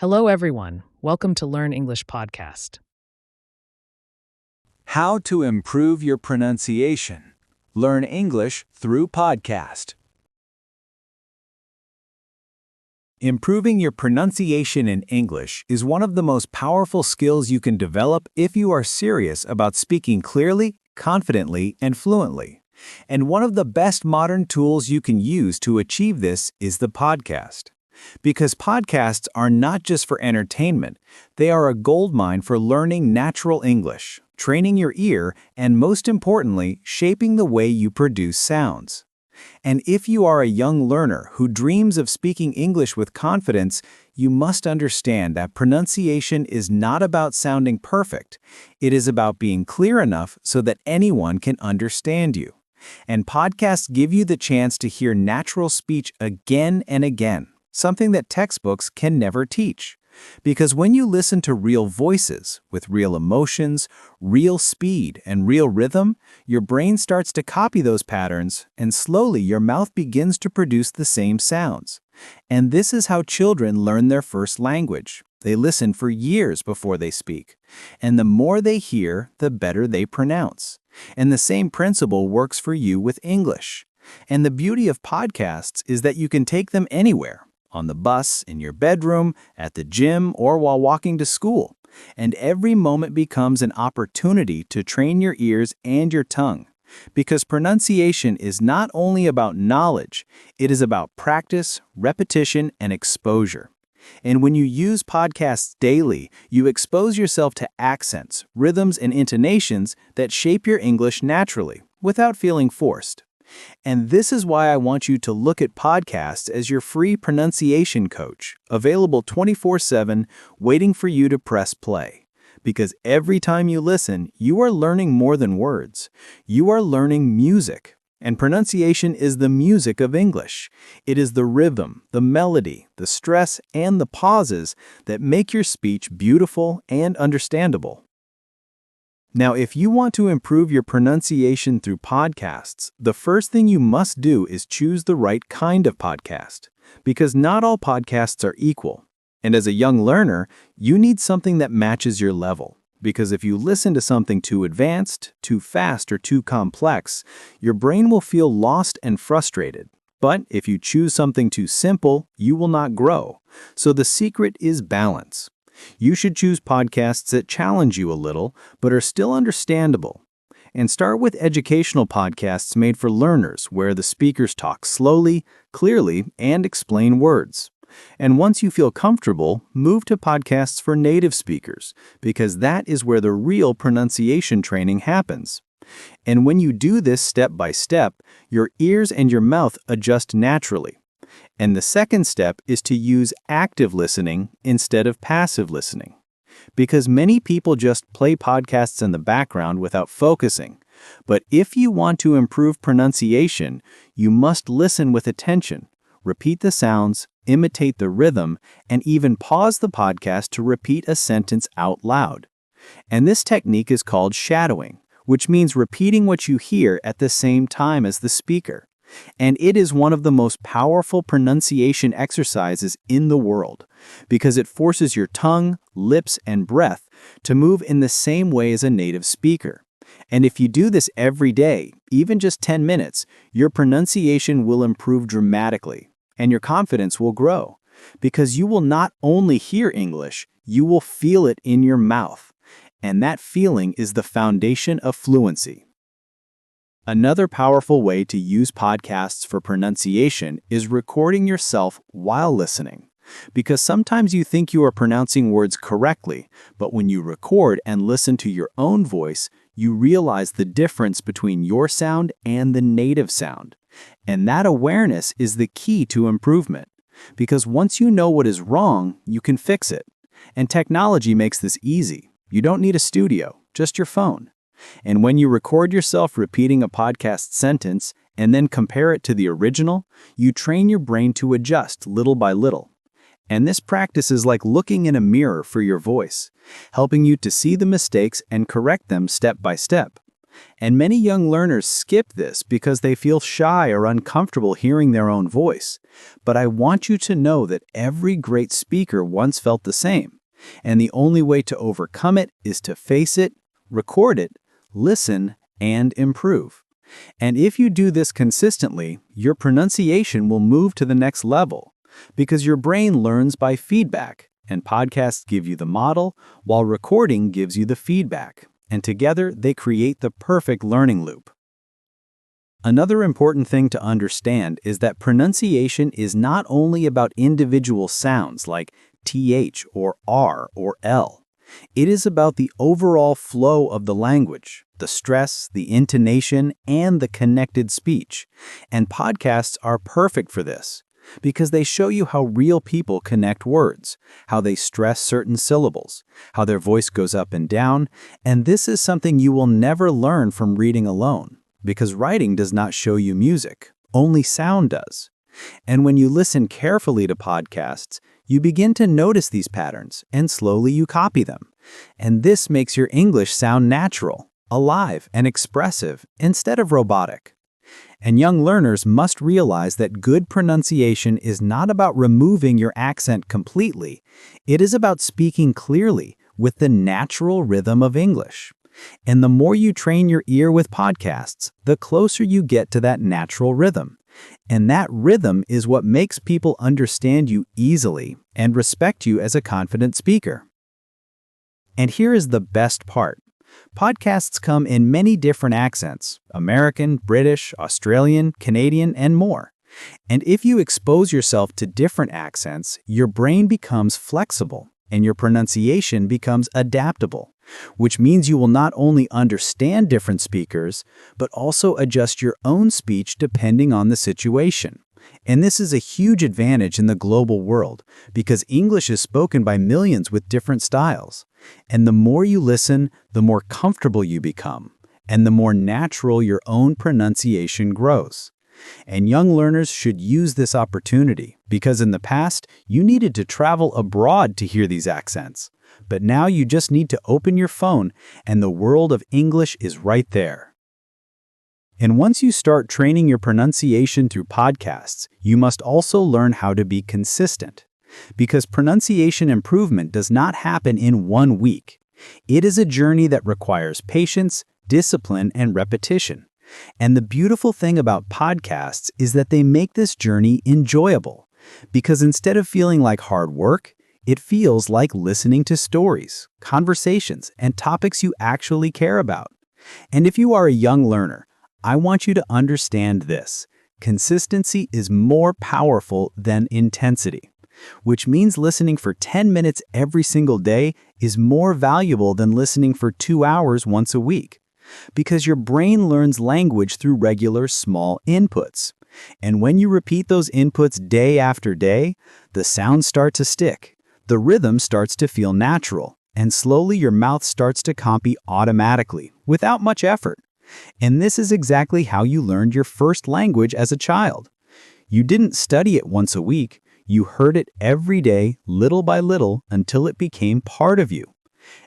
Hello, everyone. Welcome to Learn English podcast. How to improve your pronunciation. Learn English through podcast. Improving your pronunciation in English is one of the most powerful skills you can develop if you are serious about speaking clearly, confidently, and fluently. And one of the best modern tools you can use to achieve this is the podcast. Because podcasts are not just for entertainment, they are a goldmine for learning natural English, training your ear, and most importantly, shaping the way you produce sounds. And if you are a young learner who dreams of speaking English with confidence, you must understand that pronunciation is not about sounding perfect. It is about being clear enough so that anyone can understand you. And podcasts give you the chance to hear natural speech again and again, something that textbooks can never teach. Because when you listen to real voices, with real emotions, real speed, and real rhythm, your brain starts to copy those patterns, and slowly your mouth begins to produce the same sounds. And this is how children learn their first language. They listen for years before they speak. And the more they hear, the better they pronounce. And the same principle works for you with English. And the beauty of podcasts is that you can take them anywhere. On the bus, in your bedroom, at the gym, or while walking to school. And every moment becomes an opportunity to train your ears and your tongue. Because pronunciation is not only about knowledge, it is about practice, repetition, and exposure. And when you use podcasts daily, you expose yourself to accents, rhythms, and intonations that shape your English naturally, without feeling forced. And this is why I want you to look at podcasts as your free pronunciation coach, available 24/7, waiting for you to press play. Because every time you listen, you are learning more than words. You are learning music. And pronunciation is the music of English. It is the rhythm, the melody, the stress, and the pauses that make your speech beautiful and understandable. Now, if you want to improve your pronunciation through podcasts, the first thing you must do is choose the right kind of podcast, because not all podcasts are equal. And as a young learner, you need something that matches your level, because if you listen to something too advanced, too fast, or too complex, your brain will feel lost and frustrated. But if you choose something too simple, you will not grow. So the secret is balance. You should choose podcasts that challenge you a little, but are still understandable. And start with educational podcasts made for learners, where the speakers talk slowly, clearly, and explain words. And once you feel comfortable, move to podcasts for native speakers, because that is where the real pronunciation training happens. And when you do this step by step, your ears and your mouth adjust naturally. And the second step is to use active listening instead of passive listening. Because many people just play podcasts in the background without focusing. But if you want to improve pronunciation, you must listen with attention, repeat the sounds, imitate the rhythm, and even pause the podcast to repeat a sentence out loud. And this technique is called shadowing, which means repeating what you hear at the same time as the speaker. And it is one of the most powerful pronunciation exercises in the world, because it forces your tongue, lips, and breath to move in the same way as a native speaker. And if you do this every day, even just 10 minutes, your pronunciation will improve dramatically, and your confidence will grow, because you will not only hear English, you will feel it in your mouth. And that feeling is the foundation of fluency. Another powerful way to use podcasts for pronunciation is recording yourself while listening. Because sometimes you think you are pronouncing words correctly, but when you record and listen to your own voice, you realize the difference between your sound and the native sound. And that awareness is the key to improvement. Because once you know what is wrong, you can fix it. And technology makes this easy. You don't need a studio, just your phone. And when you record yourself repeating a podcast sentence and then compare it to the original, you train your brain to adjust little by little. And this practice is like looking in a mirror for your voice, helping you to see the mistakes and correct them step by step. And many young learners skip this because they feel shy or uncomfortable hearing their own voice. But I want you to know that every great speaker once felt the same. And the only way to overcome it is to face it, record it, listen, and improve. And if you do this consistently, your pronunciation will move to the next level because your brain learns by feedback, and podcasts give you the model, while recording gives you the feedback. And together, they create the perfect learning loop. Another important thing to understand is that pronunciation is not only about individual sounds like th or r or l. It is about the overall flow of the language, the stress, the intonation, and the connected speech. And podcasts are perfect for this because they show you how real people connect words, how they stress certain syllables, how their voice goes up and down, and this is something you will never learn from reading alone, because writing does not show you music, only sound does. And when you listen carefully to podcasts, you begin to notice these patterns, and slowly you copy them. And this makes your English sound natural, alive, and expressive instead of robotic. And young learners must realize that good pronunciation is not about removing your accent completely. It is about speaking clearly with the natural rhythm of English. And the more you train your ear with podcasts, the closer you get to that natural rhythm. And that rhythm is what makes people understand you easily and respect you as a confident speaker. And here is the best part. Podcasts come in many different accents: American, British, Australian, Canadian, and more. And if you expose yourself to different accents, your brain becomes flexible and your pronunciation becomes adaptable, which means you will not only understand different speakers, but also adjust your own speech depending on the situation. And this is a huge advantage in the global world because English is spoken by millions with different styles. And the more you listen, the more comfortable you become, and the more natural your own pronunciation grows. And young learners should use this opportunity because in the past, you needed to travel abroad to hear these accents. But now you just need to open your phone and the world of English is right there. And once you start training your pronunciation through podcasts, you must also learn how to be consistent. Because pronunciation improvement does not happen in 1 week. It is a journey that requires patience, discipline, and repetition. And the beautiful thing about podcasts is that they make this journey enjoyable. Because instead of feeling like hard work, it feels like listening to stories, conversations, and topics you actually care about. And if you are a young learner, I want you to understand this. Consistency is more powerful than intensity, which means listening for 10 minutes every single day is more valuable than listening for 2 hours once a week. Because your brain learns language through regular small inputs. And when you repeat those inputs day after day, the sounds start to stick, the rhythm starts to feel natural, and slowly your mouth starts to copy automatically, without much effort. And this is exactly how you learned your first language as a child. You didn't study it once a week, you heard it every day, little by little, until it became part of you.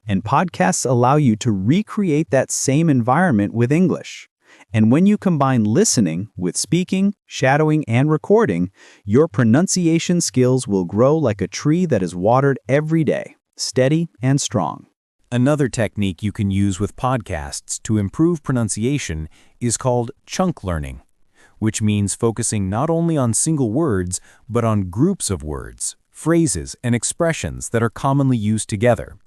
And podcasts allow you to recreate that same environment with English. And when you combine listening with speaking, shadowing, and recording, your pronunciation skills will grow like a tree that is watered every day, steady and strong. Another technique you can use with podcasts to improve pronunciation is called chunk learning, which means focusing not only on single words, but on groups of words, phrases, and expressions that are commonly used together.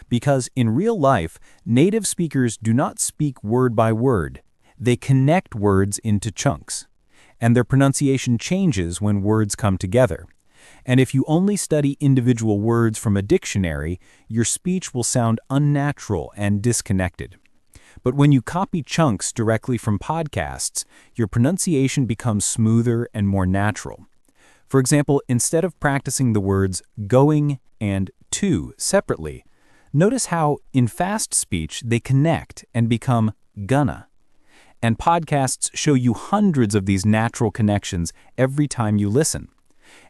Because in real life, native speakers do not speak word by word. They connect words into chunks, and their pronunciation changes when words come together. And if you only study individual words from a dictionary, your speech will sound unnatural and disconnected. But when you copy chunks directly from podcasts, your pronunciation becomes smoother and more natural. For example, instead of practicing the words going and to separately, notice how, in fast speech, they connect and become gonna. And podcasts show you hundreds of these natural connections every time you listen.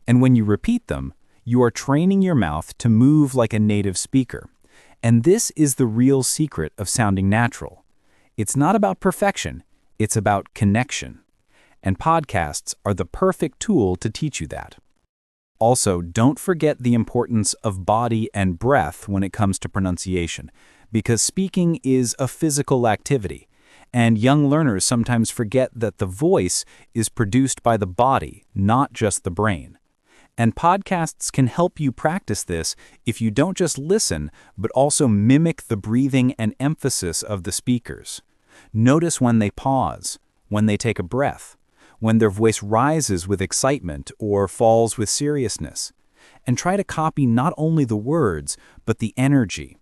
And when you repeat them, you are training your mouth to move like a native speaker. And this is the real secret of sounding natural. It's not about perfection, it's about connection. And podcasts are the perfect tool to teach you that. Also, don't forget the importance of body and breath when it comes to pronunciation, because speaking is a physical activity, and young learners sometimes forget that the voice is produced by the body, not just the brain. And podcasts can help you practice this if you don't just listen, but also mimic the breathing and emphasis of the speakers. Notice when they pause, when they take a breath, when their voice rises with excitement or falls with seriousness. And try to copy not only the words, but the energy.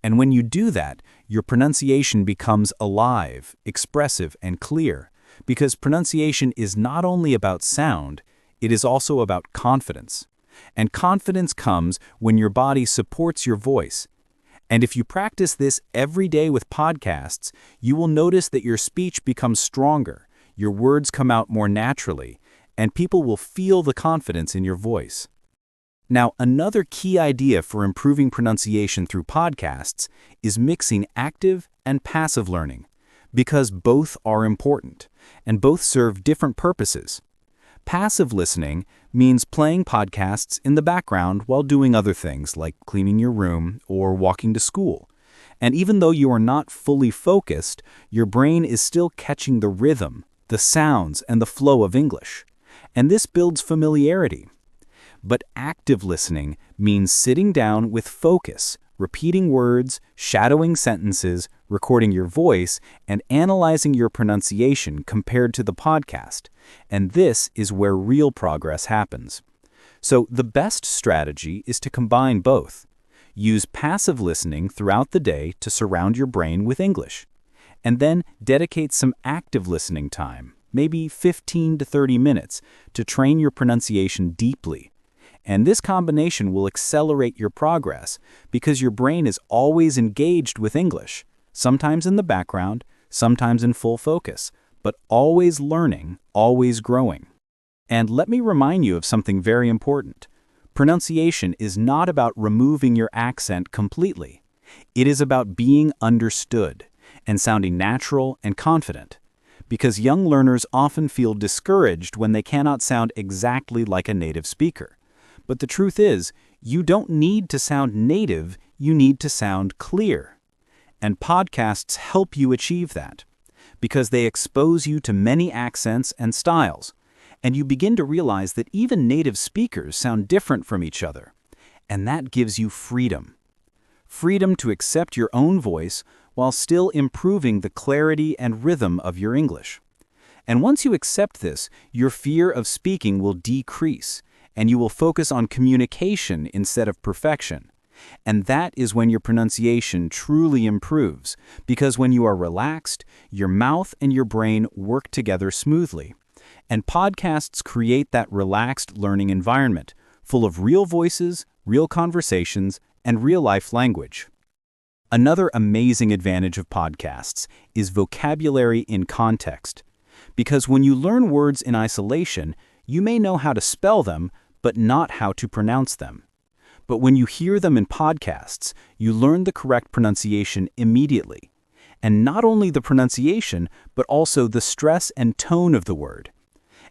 And when you do that, your pronunciation becomes alive, expressive, and clear, because pronunciation is not only about sound, it is also about confidence. And confidence comes when your body supports your voice. And if you practice this every day with podcasts, you will notice that your speech becomes stronger, your words come out more naturally, and people will feel the confidence in your voice. Now, another key idea for improving pronunciation through podcasts is mixing active and passive learning, because both are important, and both serve different purposes. Passive listening means playing podcasts in the background while doing other things like cleaning your room or walking to school. And even though you are not fully focused, your brain is still catching the rhythm, the sounds, and the flow of English. And this builds familiarity. But active listening means sitting down with focus, repeating words, shadowing sentences, recording your voice, and analyzing your pronunciation compared to the podcast. And this is where real progress happens. So the best strategy is to combine both. Use passive listening throughout the day to surround your brain with English. And then dedicate some active listening time, maybe 15 to 30 minutes, to train your pronunciation deeply. And this combination will accelerate your progress because your brain is always engaged with English, sometimes in the background, sometimes in full focus, but always learning, always growing. And let me remind you of something very important. Pronunciation is not about removing your accent completely. It is about being understood and sounding natural and confident, because young learners often feel discouraged when they cannot sound exactly like a native speaker. But the truth is, you don't need to sound native, you need to sound clear. And podcasts help you achieve that, because they expose you to many accents and styles, and you begin to realize that even native speakers sound different from each other. And that gives you freedom. Freedom to accept your own voice while still improving the clarity and rhythm of your English. And once you accept this, your fear of speaking will decrease, and you will focus on communication instead of perfection. And that is when your pronunciation truly improves, because when you are relaxed, your mouth and your brain work together smoothly. And podcasts create that relaxed learning environment, full of real voices, real conversations, and real-life language. Another amazing advantage of podcasts is vocabulary in context. Because when you learn words in isolation, you may know how to spell them, but not how to pronounce them. But when you hear them in podcasts, you learn the correct pronunciation immediately. And not only the pronunciation, but also the stress and tone of the word.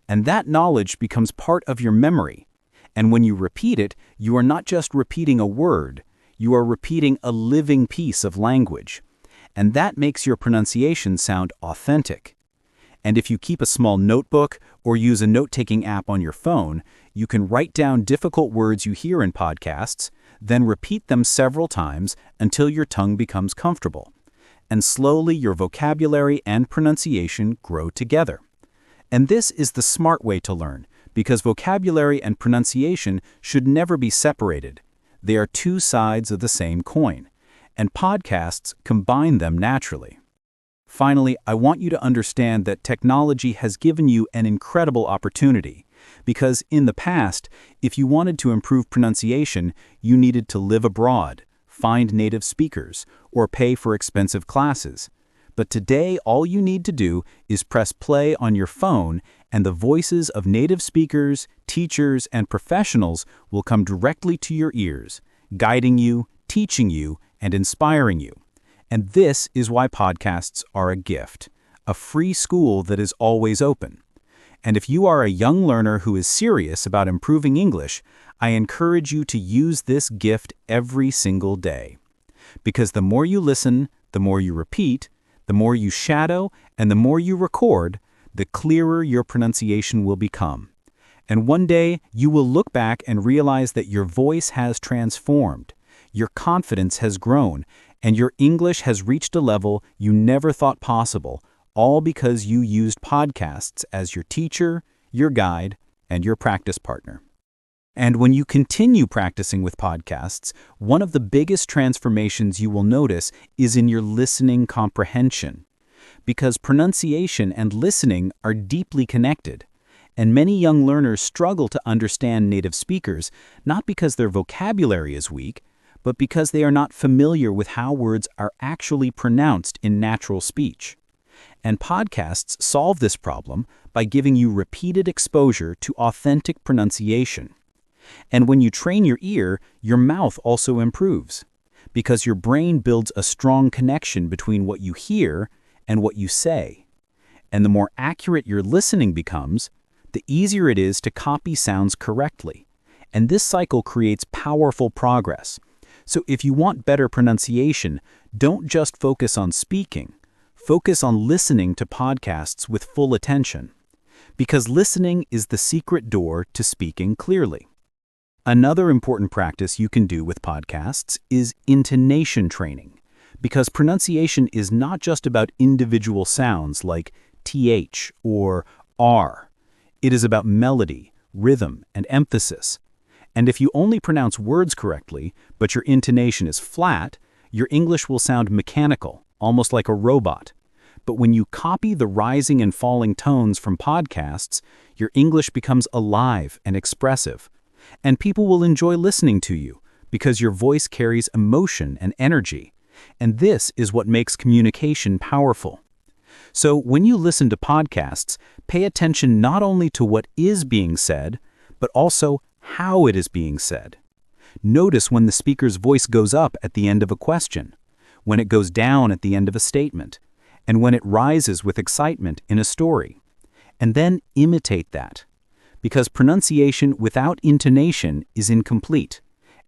And that knowledge becomes part of your memory. And when you repeat it, you are not just repeating a word, you are repeating a living piece of language. And that makes your pronunciation sound authentic. And if you keep a small notebook or use a note-taking app on your phone, you can write down difficult words you hear in podcasts, then repeat them several times until your tongue becomes comfortable. And slowly your vocabulary and pronunciation grow together. And this is the smart way to learn, because vocabulary and pronunciation should never be separated. They are two sides of the same coin, and podcasts combine them naturally. Finally, I want you to understand that technology has given you an incredible opportunity, because in the past, if you wanted to improve pronunciation, you needed to live abroad, find native speakers, or pay for expensive classes. But today, all you need to do is press play on your phone, and the voices of native speakers, teachers, and professionals will come directly to your ears, guiding you, teaching you, and inspiring you. And this is why podcasts are a gift, a free school that is always open. And if you are a young learner who is serious about improving English, I encourage you to use this gift every single day. Because the more you listen, the more you repeat, the more you shadow, and the more you record, the clearer your pronunciation will become. And one day, you will look back and realize that your voice has transformed, your confidence has grown, and your English has reached a level you never thought possible, all because you used podcasts as your teacher, your guide, and your practice partner. And when you continue practicing with podcasts, one of the biggest transformations you will notice is in your listening comprehension. Because pronunciation and listening are deeply connected. And many young learners struggle to understand native speakers, not because their vocabulary is weak, but because they are not familiar with how words are actually pronounced in natural speech. And podcasts solve this problem by giving you repeated exposure to authentic pronunciation. And when you train your ear, your mouth also improves, because your brain builds a strong connection between what you hear and what you say. And the more accurate your listening becomes, the easier it is to copy sounds correctly. And this cycle creates powerful progress. So if you want better pronunciation, don't just focus on speaking. Focus on listening to podcasts with full attention. Because listening is the secret door to speaking clearly. Another important practice you can do with podcasts is intonation training, because pronunciation is not just about individual sounds like th or r. It is about melody, rhythm, and emphasis. And if you only pronounce words correctly, but your intonation is flat, your English will sound mechanical, almost like a robot. But when you copy the rising and falling tones from podcasts, your English becomes alive and expressive. And people will enjoy listening to you because your voice carries emotion and energy. And this is what makes communication powerful. So when you listen to podcasts, pay attention not only to what is being said, but also how it is being said. Notice when the speaker's voice goes up at the end of a question, when it goes down at the end of a statement, and when it rises with excitement in a story. And then imitate that. Because pronunciation without intonation is incomplete,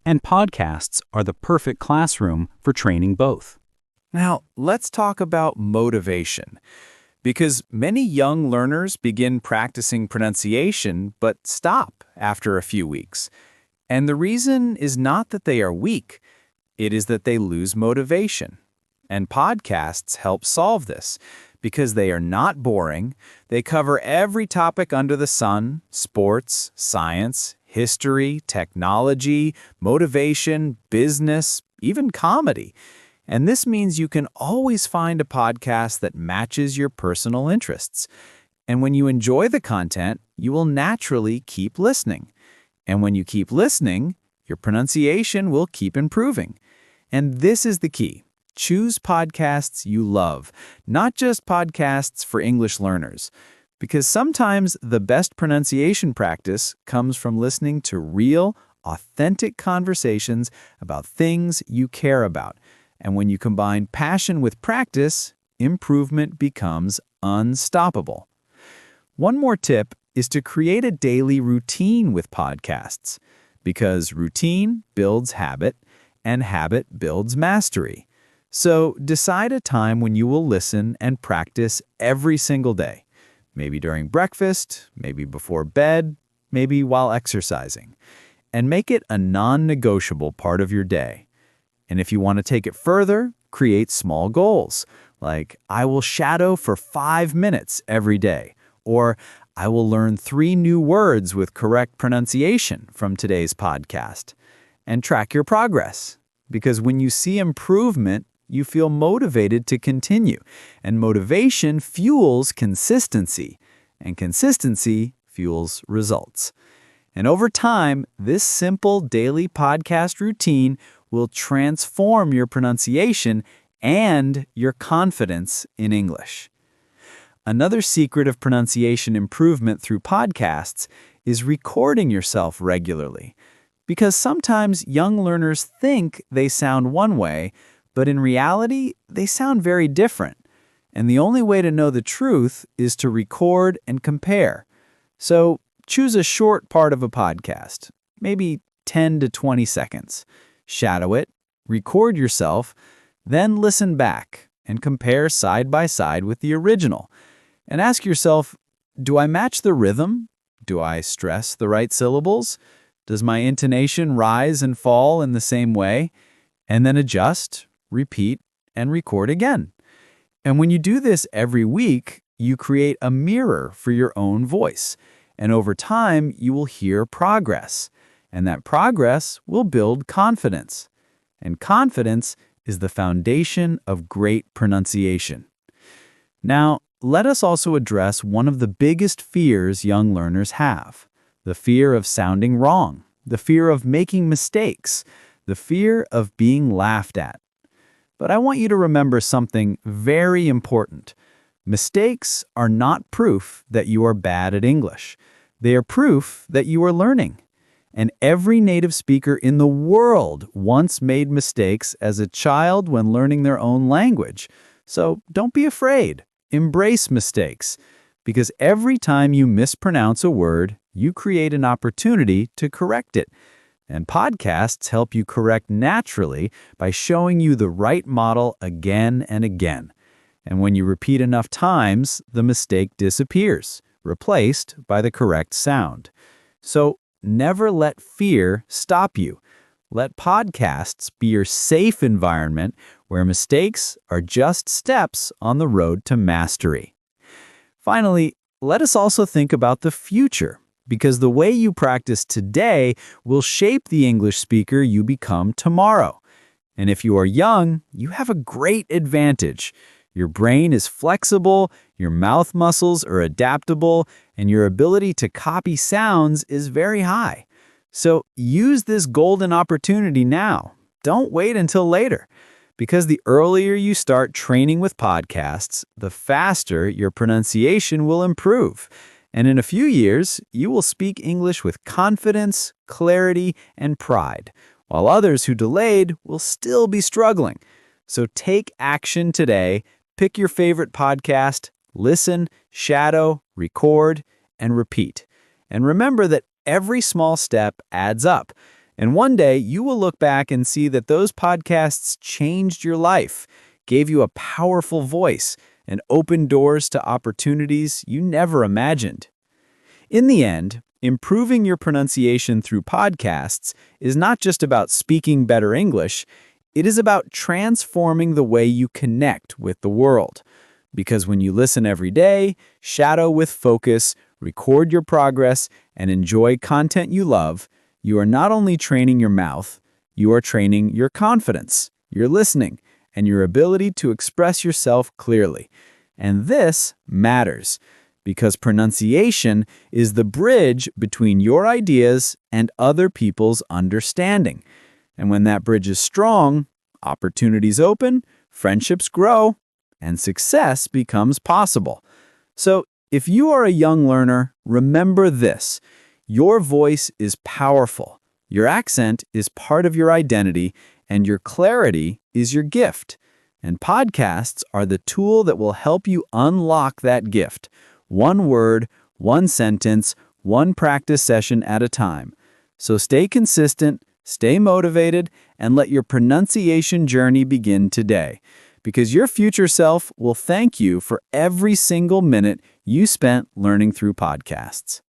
and podcasts are the perfect classroom for training both. Now, let's talk about motivation. Because many young learners begin practicing pronunciation but stop after a few weeks. And the reason is not that they are weak, it is that they lose motivation. And podcasts help solve this. Because they are not boring, they cover every topic under the sun: sports, science, history, technology, motivation, business, even comedy. And this means you can always find a podcast that matches your personal interests. And when you enjoy the content, you will naturally keep listening. And when you keep listening, your pronunciation will keep improving. And this is the key. Choose podcasts you love, not just podcasts for English learners. Because sometimes the best pronunciation practice comes from listening to real, authentic conversations about things you care about. And when you combine passion with practice, improvement becomes unstoppable. One more tip is to create a daily routine with podcasts, because routine builds habit, and habit builds mastery. So decide a time when you will listen and practice every single day. Maybe during breakfast, maybe before bed, maybe while exercising. And make it a non-negotiable part of your day. And if you want to take it further, create small goals, like I will shadow for 5 minutes every day, or I will learn 3 new words with correct pronunciation from today's podcast. And track your progress, because when you see improvement, you feel motivated to continue, and motivation fuels consistency, and consistency fuels results. And over time, this simple daily podcast routine will transform your pronunciation and your confidence in English. Another secret of pronunciation improvement through podcasts is recording yourself regularly. Because sometimes young learners think they sound one way, but in reality, they sound very different. And the only way to know the truth is to record and compare. So choose a short part of a podcast, maybe 10 to 20 seconds. Shadow it, record yourself, then listen back and compare side by side with the original. And ask yourself, do I match the rhythm? Do I stress the right syllables? Does my intonation rise and fall in the same way? And then adjust, repeat, and record again. And when you do this every week, you create a mirror for your own voice. And over time, you will hear progress. And that progress will build confidence. And confidence is the foundation of great pronunciation. Now, let us also address one of the biggest fears young learners have: the fear of sounding wrong, the fear of making mistakes, the fear of being laughed at. But I want you to remember something very important. Mistakes are not proof that you are bad at English. They are proof that you are learning. And every native speaker in the world once made mistakes as a child when learning their own language. So don't be afraid. Embrace mistakes. Because every time you mispronounce a word, you create an opportunity to correct it. And podcasts help you correct naturally by showing you the right model again and again. And when you repeat enough times, the mistake disappears, replaced by the correct sound. So never let fear stop you. Let podcasts be your safe environment where mistakes are just steps on the road to mastery. Finally, let us also think about the future, because the way you practice today will shape the English speaker you become tomorrow. And if you are young, you have a great advantage. Your brain is flexible, your mouth muscles are adaptable, and your ability to copy sounds is very high. So use this golden opportunity now. Don't wait until later. Because the earlier you start training with podcasts, the faster your pronunciation will improve. And in a few years, you will speak English with confidence, clarity, and pride, while others who delayed will still be struggling. So take action today, pick your favorite podcast, listen, shadow, record, and repeat. And remember that every small step adds up. And one day, you will look back and see that those podcasts changed your life, gave you a powerful voice, and opened doors to opportunities you never imagined. In the end, improving your pronunciation through podcasts is not just about speaking better English, it is about transforming the way you connect with the world. Because when you listen every day, shadow with focus, record your progress, and enjoy content you love, you are not only training your mouth, you are training your confidence, your listening, and your ability to express yourself clearly. And this matters, because pronunciation is the bridge between your ideas and other people's understanding. And when that bridge is strong, opportunities open, friendships grow, and success becomes possible. So, if you are a young learner, remember this. Your voice is powerful. Your accent is part of your identity, and your clarity is your gift. And podcasts are the tool that will help you unlock that gift. One word, one sentence, one practice session at a time. So stay consistent, stay motivated, and let your pronunciation journey begin today. Because your future self will thank you for every single minute you spent learning through podcasts.